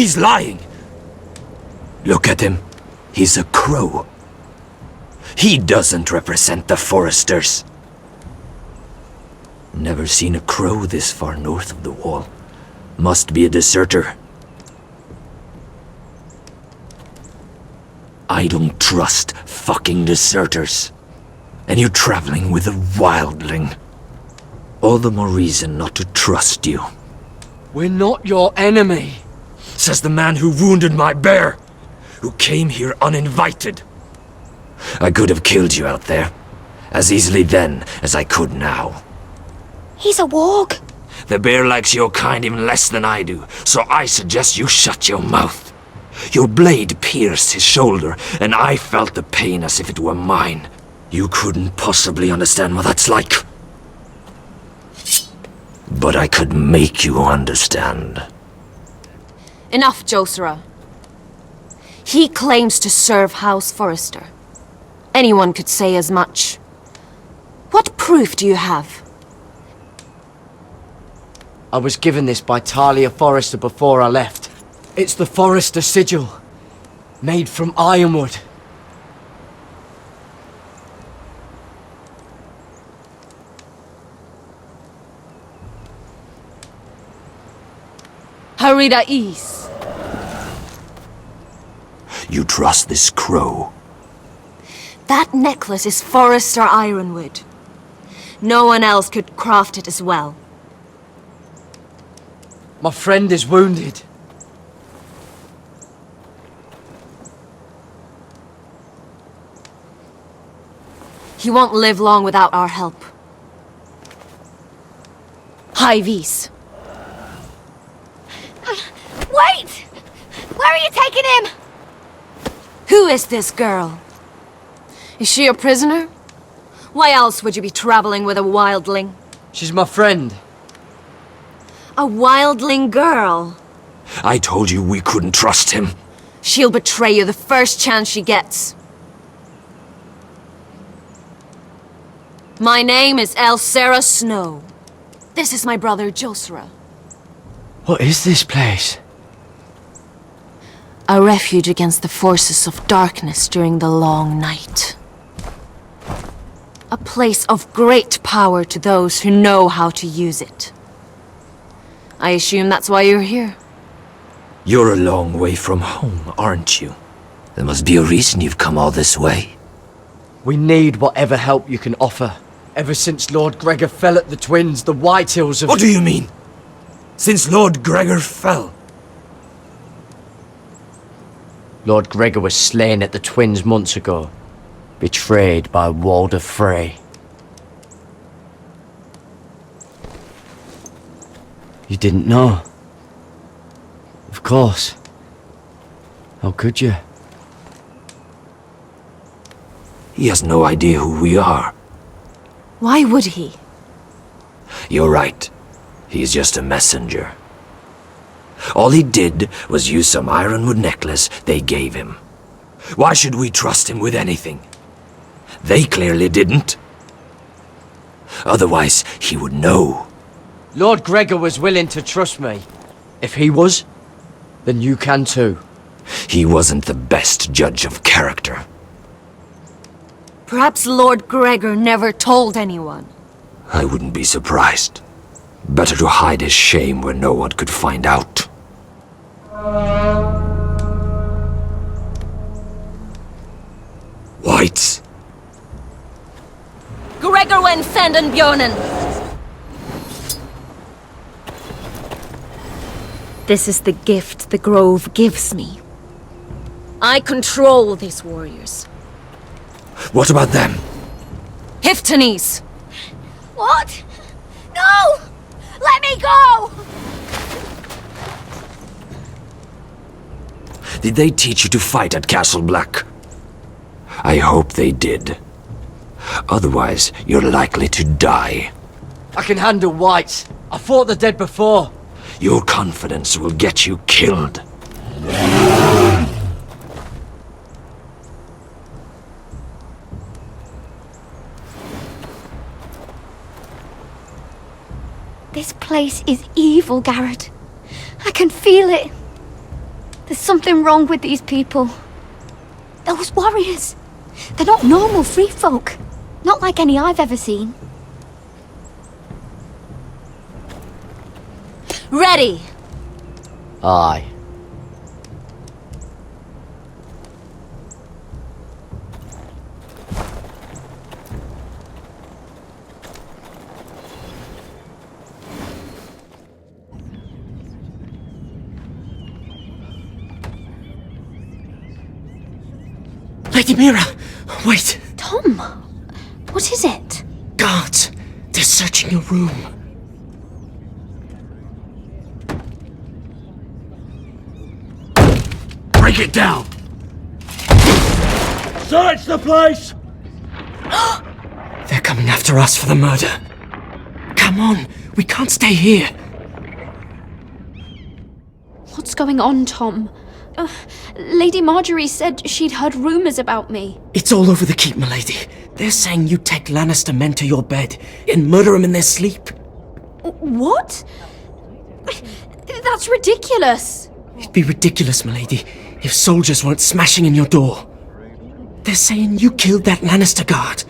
He's lying! Look at him. He's a crow. He doesn't represent the Forresters. Never seen a crow this far north of the wall. Must be a deserter. I don't trust fucking deserters. And you're traveling with a wildling. All the more reason not to trust you. We're not your enemy, says the man who wounded my bear, who came here uninvited. I could have killed you out there, as easily then as I could now. He's a warg. The bear likes your kind even less than I do, so I suggest you shut your mouth. Your blade pierced his shoulder, and I felt the pain as if it were mine. You couldn't possibly understand what that's like. But I could make you understand. Enough, Josera. He claims to serve House Forrester. Anyone could say as much. What proof do you have? I was given this by Ty Forrester before I left. It's the Forrester sigil, made from Ironwood. Harida East. You trust this crow? That necklace is Forrester Ironwood. No one else could craft it as well. My friend is wounded. He won't live long without our help. High Vis. Wait! Where are you taking him? Who is this girl? Is she a prisoner? Why else would you be traveling with a wildling? She's my friend. A wildling girl? I told you we couldn't trust him. She'll betray you the first chance she gets. My name is Elsera Snow. This is my brother Josera. What is this place? A refuge against the forces of darkness during the long night. A place of great power to those who know how to use it. I assume that's why you're here. You're a long way from home, aren't you? There must be a reason you've come all this way. We need whatever help you can offer. Ever since Lord Gregor fell at the Twins, the Whitehills have... What do you mean? Since Lord Gregor fell? Lord Gregor was slain at the Twins months ago. Betrayed by Walder Frey. You didn't know? Of course. How could you? He has no idea who we are. Why would he? You're right. He's just a messenger. All he did was use some Ironwood necklace they gave him. Why should we trust him with anything? They clearly didn't. Otherwise, he would know. Lord Gregor was willing to trust me. If he was, then you can too. He wasn't the best judge of character. Perhaps Lord Gregor never told anyone. I wouldn't be surprised. Better to hide his shame where no one could find out. Whites. Gregor wen senden Björnen! This is the gift the Grove gives me. I control these warriors. What about them? Hiftanes! What? No! Let me go! Did they teach you to fight at Castle Black? I hope they did. Otherwise, you're likely to die. I can handle whites. I fought the dead before. Your confidence will get you killed. This place is evil, Garrett. I can feel it. There's something wrong with these people. Those warriors. They're not normal free folk. Not like any I've ever seen. Ready! Aye. Lady Mira! Wait! Tom! What is it? Guards! They're searching your room. Break it down! Search the place! They're coming after us for the murder. Come on, we can't stay here. What's going on, Tom? Lady Marjorie said she'd heard rumours about me. It's all over the keep, milady. They're saying you take Lannister men to your bed and murder them in their sleep. What? That's ridiculous. It'd be ridiculous, milady, if soldiers weren't smashing in your door. They're saying you killed that Lannister guard.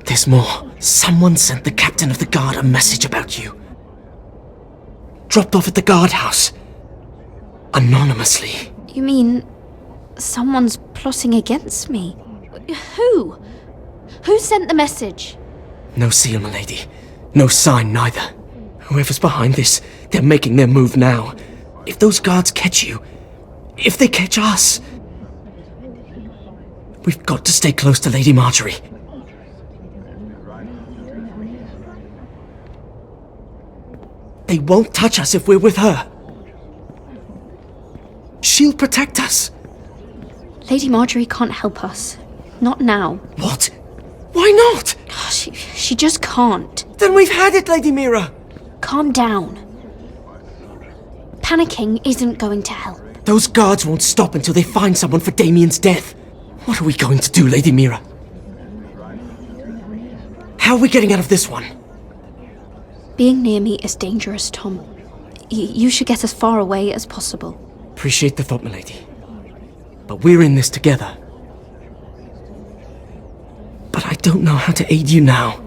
There's more. Someone sent the captain of the guard a message about you. Dropped off at the guardhouse. Anonymously. You mean someone's plotting against me? Who? Who sent the message? No seal, milady. No sign, neither. Whoever's behind this, they're making their move now. If those guards catch you, if they catch us, we've got to stay close to Lady Marjorie. They won't touch us if we're with her. She'll protect us. Lady Marjorie can't help us. Not now. What? Why not? She just can't. Then we've had it, Lady Mira. Calm down. Panicking isn't going to help. Those guards won't stop until they find someone for Damien's death. What are we going to do, Lady Mira? How are we getting out of this one? Being near me is dangerous, Tom. You should get as far away as possible. Appreciate the thought, milady. But we're in this together. But I don't know how to aid you now.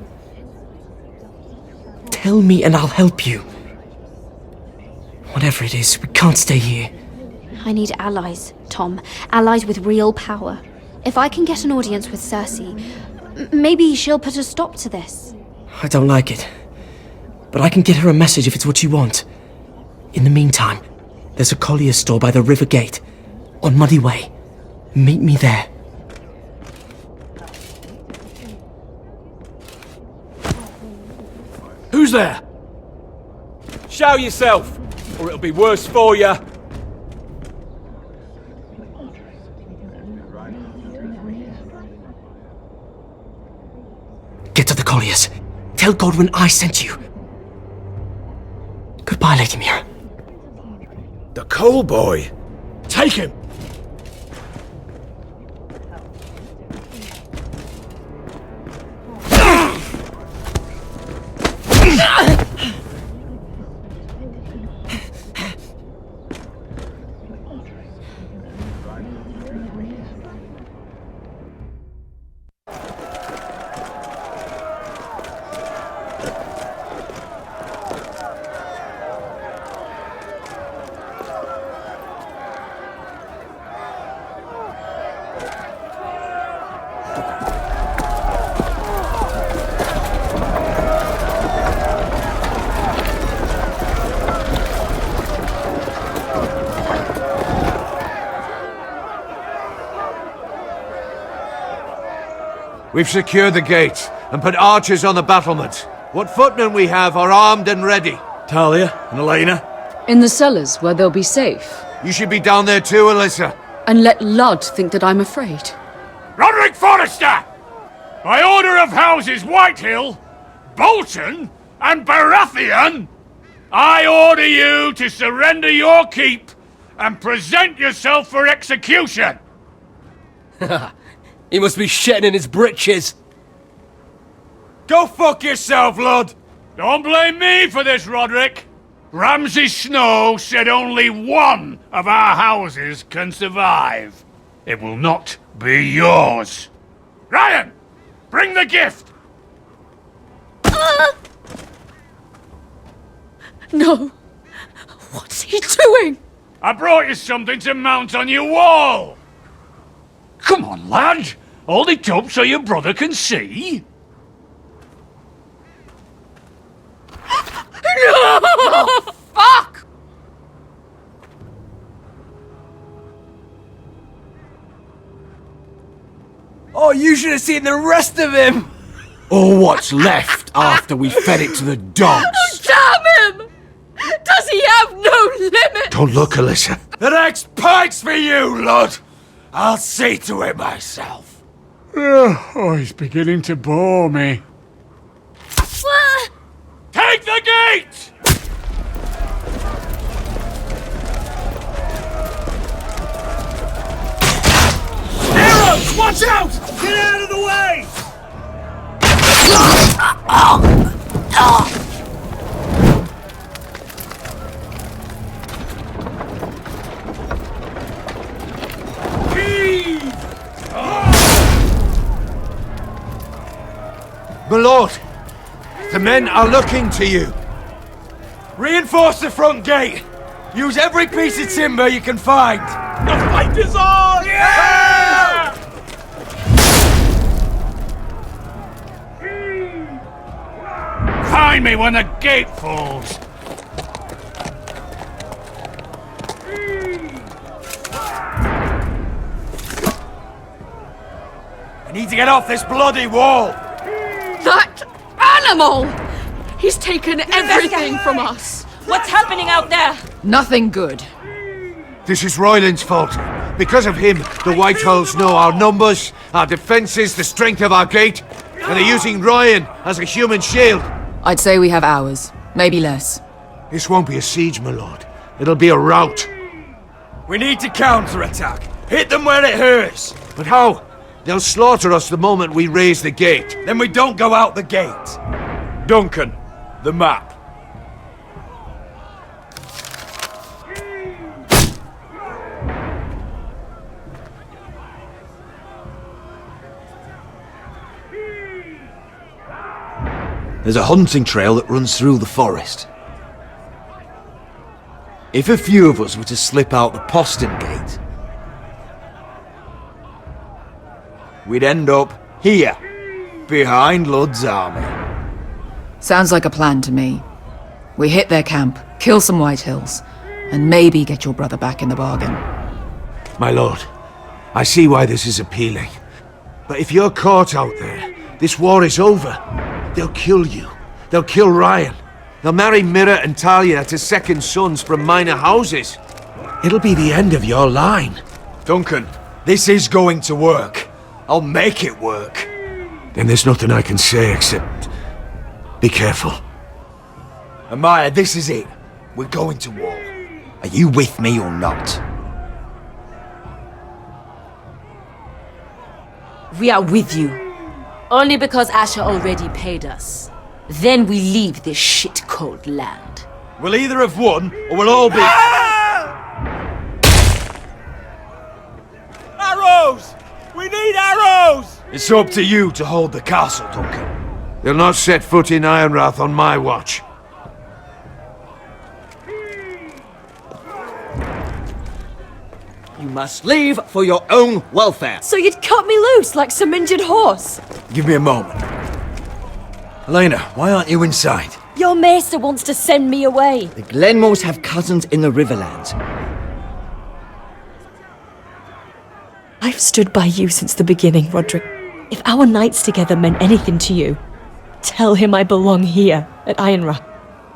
Tell me and I'll help you. Whatever it is, we can't stay here. I need allies, Tom. Allies with real power. If I can get an audience with Cersei, maybe she'll put a stop to this. I don't like it. But I can get her a message if it's what you want. In the meantime, there's a collier's store by the river gate, on Muddy Way. Meet me there. Who's there? Show yourself, or it'll be worse for you. Get to the colliers. Tell Godwin I sent you. Goodbye, Lady Mira. The coal boy. Take him. We've secured the gates and put archers on the battlements. What footmen we have are armed and ready. Talia and Elena. In the cellars, where they'll be safe. You should be down there too, Alyssa. And let Ludd think that I'm afraid. Roderick Forrester! By order of Houses Whitehill, Bolton, and Baratheon, I order you to surrender your keep and present yourself for execution! He must be shitting in his britches. Go fuck yourself, Lud! Don't blame me for this, Roderick. Ramsay Snow said only one of our houses can survive. It will not be yours. Ryan, bring the gift! No. What's he doing? I brought you something to mount on your wall. Come on, lad. Hold it up so your brother can see. No! Fuck! Oh, you should have seen the rest of him! Or what's left after we fed it to the dogs. Damn him! Does he have no limit? Don't look, Alyssa. The next pike's for you, lad! I'll see to it myself. Oh, he's beginning to bore me. Take the gate! Arrows! Watch out! Get out of the way! My lord, the men are looking to you. Reinforce the front gate! Use every piece of timber you can find! The fight is on! Yeah! Find me when the gate falls. I need to get off this bloody wall! That animal! He's taken everything from us. What's happening out there? Nothing good. This is Royland's fault. Because of him, the Whitehills know our numbers, our defences, the strength of our gate, and they're using Ryan as a human shield. I'd say we have hours, maybe less. This won't be a siege, my lord. It'll be a rout. We need to counter-attack. Hit them where it hurts. But how? They'll slaughter us the moment we raise the gate. Then we don't go out the gate. Duncan, the map. There's a hunting trail that runs through the forest. If a few of us were to slip out the postern gate, we'd end up here, behind Lud's army. Sounds like a plan to me. We hit their camp, kill some Whitehills, and maybe get your brother back in the bargain. My lord, I see why this is appealing. But if you're caught out there, this war is over. They'll kill you. They'll kill Ryan. They'll marry Mira and Talia to second sons from minor houses. It'll be the end of your line. Duncan, this is going to work. I'll make it work. Then there's nothing I can say except... be careful. Amaya, this is it. We're going to war. Are you with me or not? We are with you. Only because Asher already paid us. Then we leave this shit-cold land. We'll either have won, or we'll all be... Arrows! We need arrows! It's up to you to hold the castle, Duncan. They'll not set foot in Ironrath on my watch. you must leave for your own welfare. So you'd cut me loose like some injured horse? Give me a moment. Elena, why aren't you inside? Your maester wants to send me away. The Glenmores have cousins in the Riverlands. I've stood by you since the beginning, Roderick. If our nights together meant anything to you, tell him I belong here at Ironrath.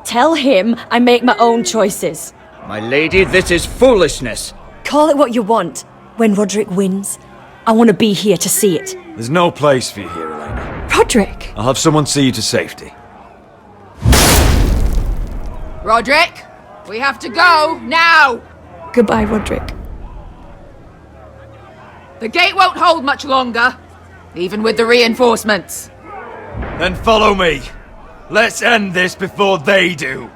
Tell him I make my own choices. My lady, this is foolishness. Call it what you want. When Roderick wins, I want to be here to see it. There's no place for you here, Elena. Roderick! I'll have someone see you to safety. Roderick, we have to go, now! Goodbye, Roderick. The gate won't hold much longer, even with the reinforcements. Then follow me. Let's end this before they do.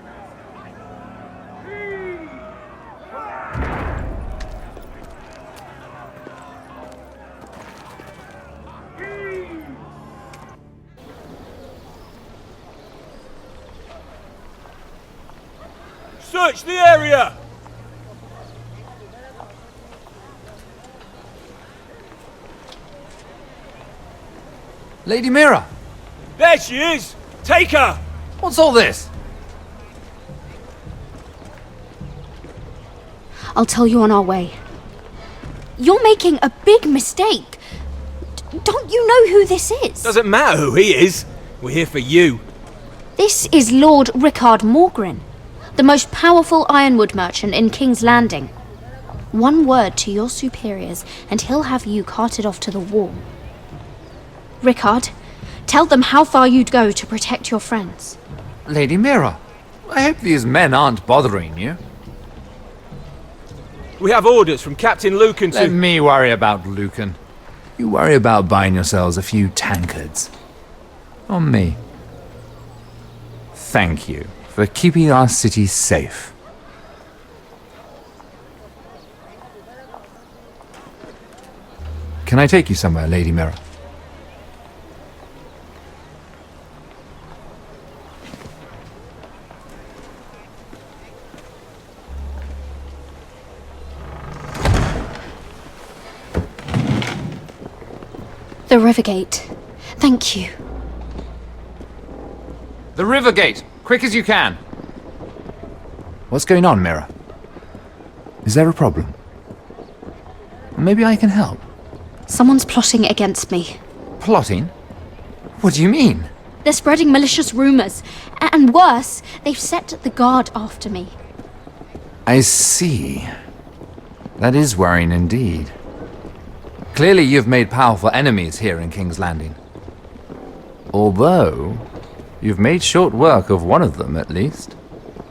Search the area! Lady Mira! There she is! Take her! What's all this? I'll tell you on our way. You're making a big mistake. Don't you know who this is? Doesn't matter who he is. We're here for you. This is Lord Rickard Morgren, the most powerful Ironwood merchant in King's Landing. One word to your superiors, and he'll have you carted off to the wall. Rickard, tell them how far you'd go to protect your friends. Lady Mira, I hope these men aren't bothering you. We have orders from Captain Lucan to... Let me worry about Lucan. You worry about buying yourselves a few tankards. On me. Thank you for keeping our city safe. Can I take you somewhere, Lady Mira? The Rivergate. Thank you. The Rivergate! Quick as you can! What's going on, Mira? Is there a problem? Maybe I can help. Someone's plotting against me. Plotting? What do you mean? They're spreading malicious rumors. And worse, they've set the guard after me. I see. That is worrying indeed. Clearly you've made powerful enemies here in King's Landing. Although, you've made short work of one of them at least.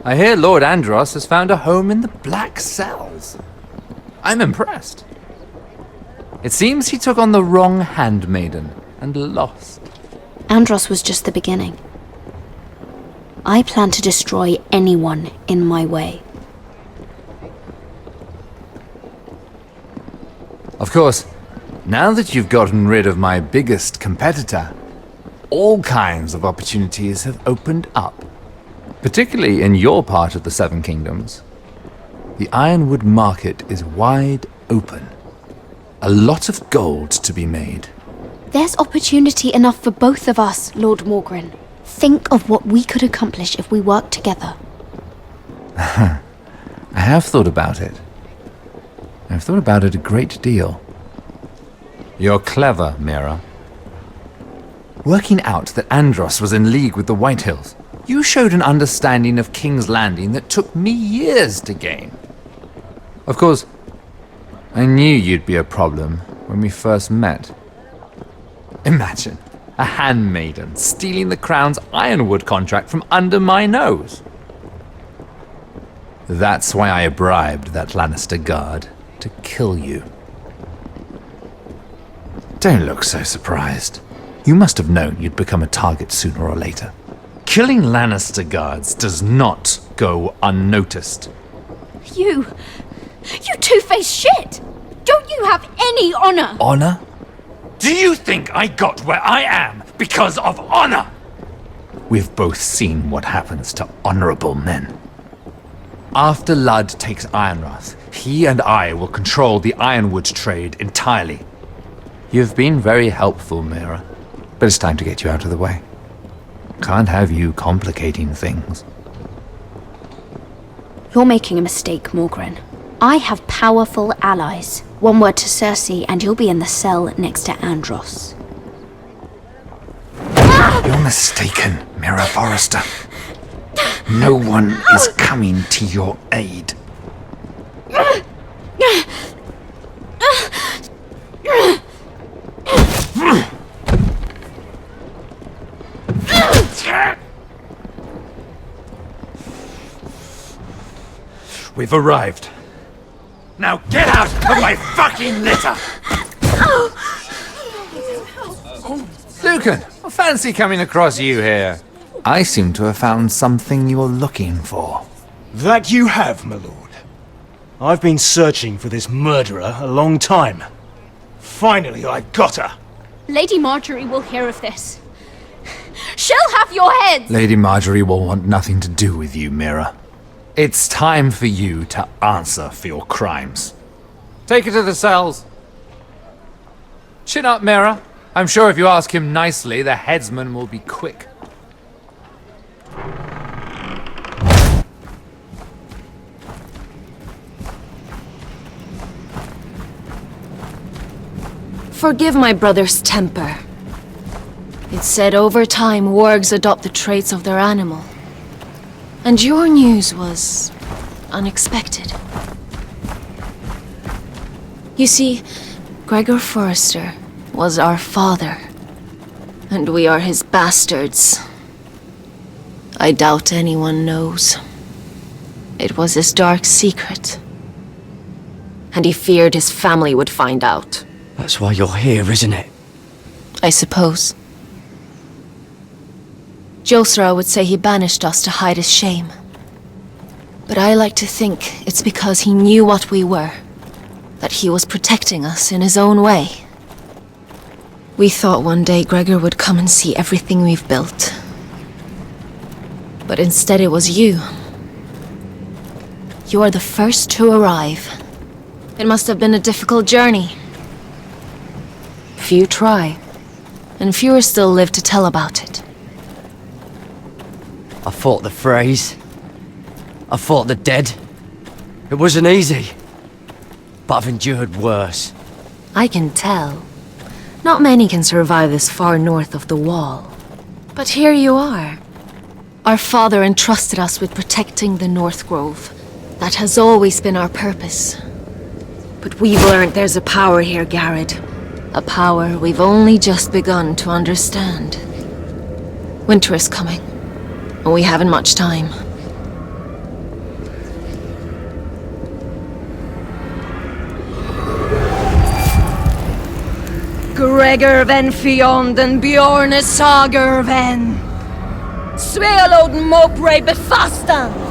I hear Lord Andros has found a home in the Black Cells. I'm impressed. It seems he took on the wrong handmaiden and lost. Andros was just the beginning. I plan to destroy anyone in my way. Of course, now that you've gotten rid of my biggest competitor, all kinds of opportunities have opened up. Particularly in your part of the Seven Kingdoms. The Ironwood market is wide open. A lot of gold to be made. There's opportunity enough for both of us, Lord Morgren. Think of what we could accomplish if we worked together. I have thought about it. I've thought about it a great deal. You're clever, Mira. Working out that Andros was in league with the Whitehills, you showed an understanding of King's Landing that took me years to gain. Of course, I knew you'd be a problem when we first met. Imagine a handmaiden stealing the Crown's Ironwood contract from under my nose. That's why I bribed that Lannister guard to kill you. Don't look so surprised. You must have known you'd become a target sooner or later. Killing Lannister guards does not go unnoticed. You two-faced shit! Don't you have any honor? Honor? Do you think I got where I am because of honor? We've both seen what happens to honorable men. After Ludd takes Ironrath, he and I will control the Ironwood trade entirely. You've been very helpful, Mira, but it's time to get you out of the way. Can't have you complicating things. You're making a mistake, Morgren. I have powerful allies. One word to Cersei and you'll be in the cell next to Andros. You're mistaken, Mira Forrester. No one is coming to your aid. We've arrived. Now get out of my fucking litter! Lucan, I fancy coming across you here. I seem to have found something you're looking for. That you have, my lord. I've been searching for this murderer a long time. Finally, I got her. Lady Marjorie will hear of this. She'll have your heads! Lady Marjorie will want nothing to do with you, Mira. It's time for you to answer for your crimes. Take her to the cells. Chin up, Mira. I'm sure if you ask him nicely, the headsman will be quick. Forgive my brother's temper. It's said over time wargs adopt the traits of their animal. And your news was unexpected. You see, Gregor Forrester was our father, and we are his bastards. I doubt anyone knows. It was his dark secret, and he feared his family would find out. That's why you're here, isn't it? I suppose. Josra would say he banished us to hide his shame. But I like to think it's because he knew what we were, that he was protecting us in his own way. We thought one day Gregor would come and see everything we've built. But instead it was you. You are the first to arrive. It must have been a difficult journey. Few try, and fewer still live to tell about it. I fought the Freys. I fought the dead. It wasn't easy, but I've endured worse. I can tell. Not many can survive this far north of the Wall. But here you are. Our father entrusted us with protecting the North Grove. That has always been our purpose. But we've learned there's a power here, Garrett. A power we've only just begun to understand. Winter is coming, and we haven't much time. Gregor ven Fionden Bjorne Sager ven Svealoden Mopre Befastan.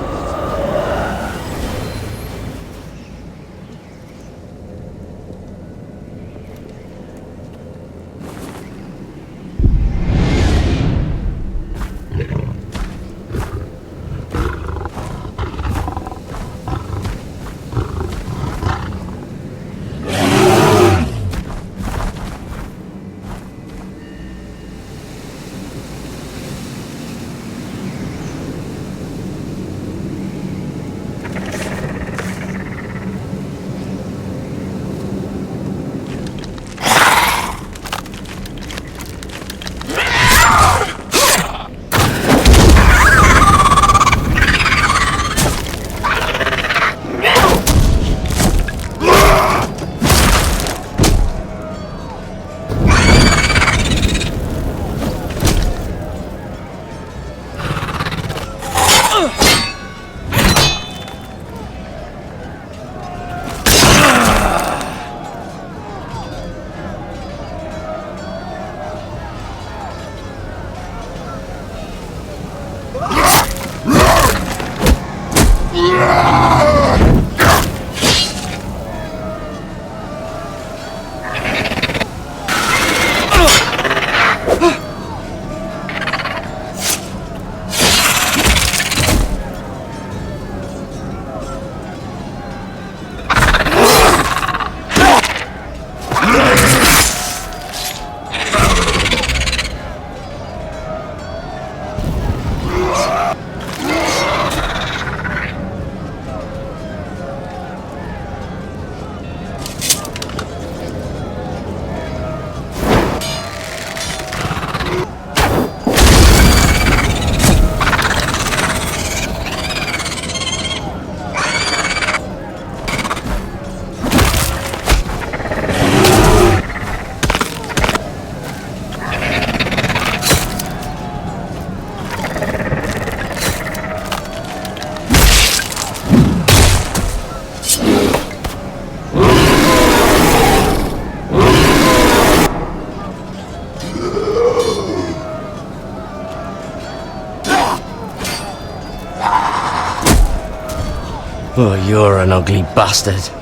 Oh, you're an ugly bastard.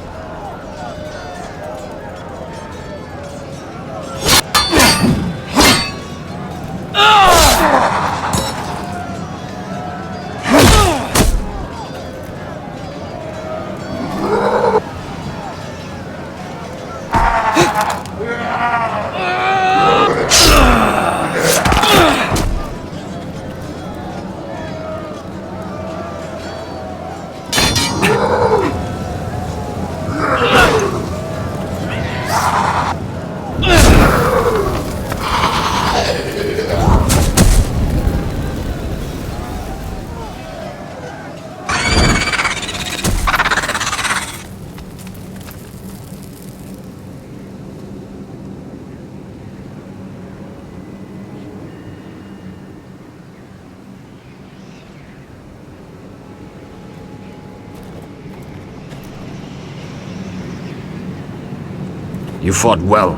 You fought well,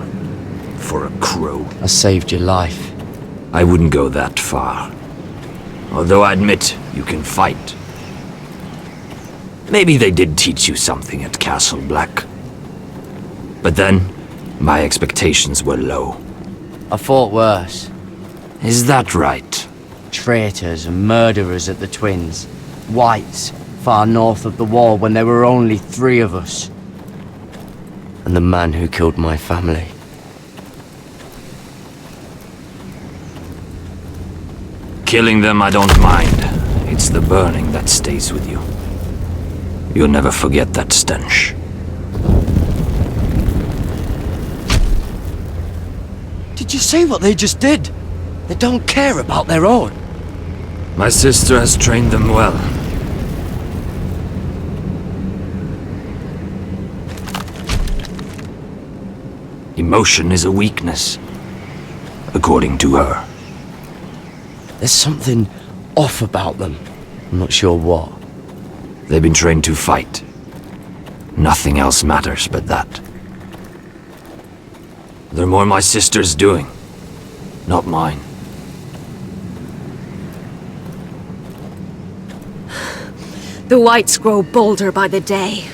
for a crow. I saved your life. I wouldn't go that far. Although I admit, you can fight. Maybe they did teach you something at Castle Black. But then, my expectations were low. I fought worse. Is that right? Traitors and murderers at the Twins. Whites, far north of the wall when there were only 3 of us. And the man who killed my family. Killing them I don't mind. It's the burning that stays with you. You'll never forget that stench. Did you see what they just did? They don't care about their own. My sister has trained them well. Emotion is a weakness, according to her. There's something off about them. I'm not sure what. They've been trained to fight. Nothing else matters but that. They're more my sister's doing, not mine. The Whites grow bolder by the day.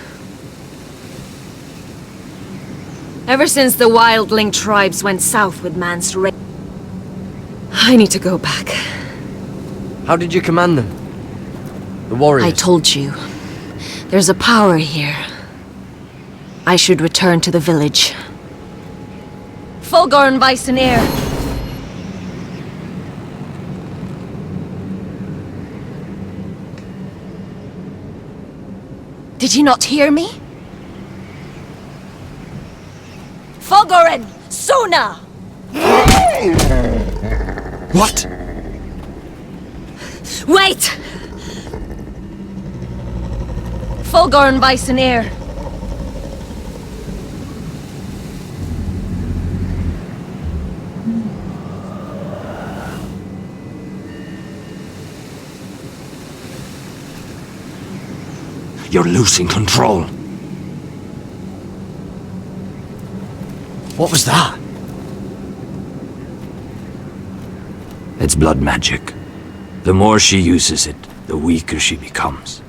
Ever since the wildling tribes went south with Man's raid, I need to go back. How did you command them? The warriors? I told you. There's a power here. I should return to the village. Fulgor and Weisenir. Did you not hear me? Fulgorin! Sona! What? Wait! Fulgor and Weisenir. You're losing control. What was that? It's blood magic. The more she uses it, the weaker she becomes.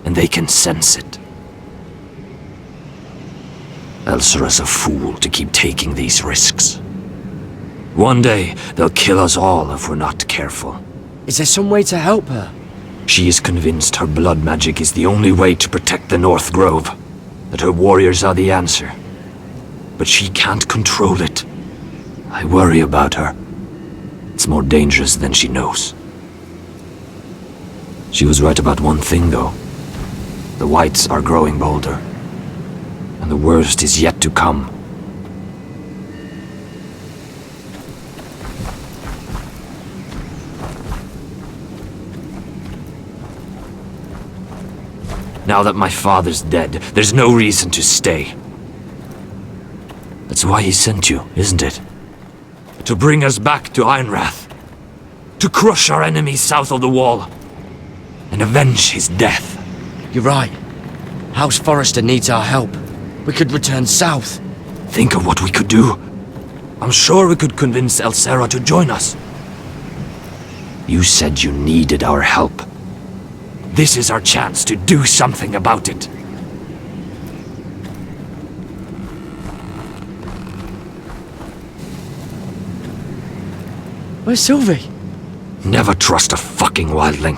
And they can sense it. Elsera's a fool to keep taking these risks. One day, they'll kill us all if we're not careful. Is there some way to help her? She is convinced her blood magic is the only way to protect the North Grove. That her warriors are the answer. But she can't control it. I worry about her. It's more dangerous than she knows. She was right about one thing, though. The Whites are growing bolder. And the worst is yet to come. Now that my father's dead, there's no reason to stay. That's why he sent you, isn't it? To bring us back to Ironrath. To crush our enemies south of the wall. And avenge his death. You're right. House Forrester needs our help. We could return south. Think of what we could do. I'm sure we could convince Elsera to join us. You said you needed our help. This is our chance to do something about it. Where's Sylvie? Never trust a fucking wildling.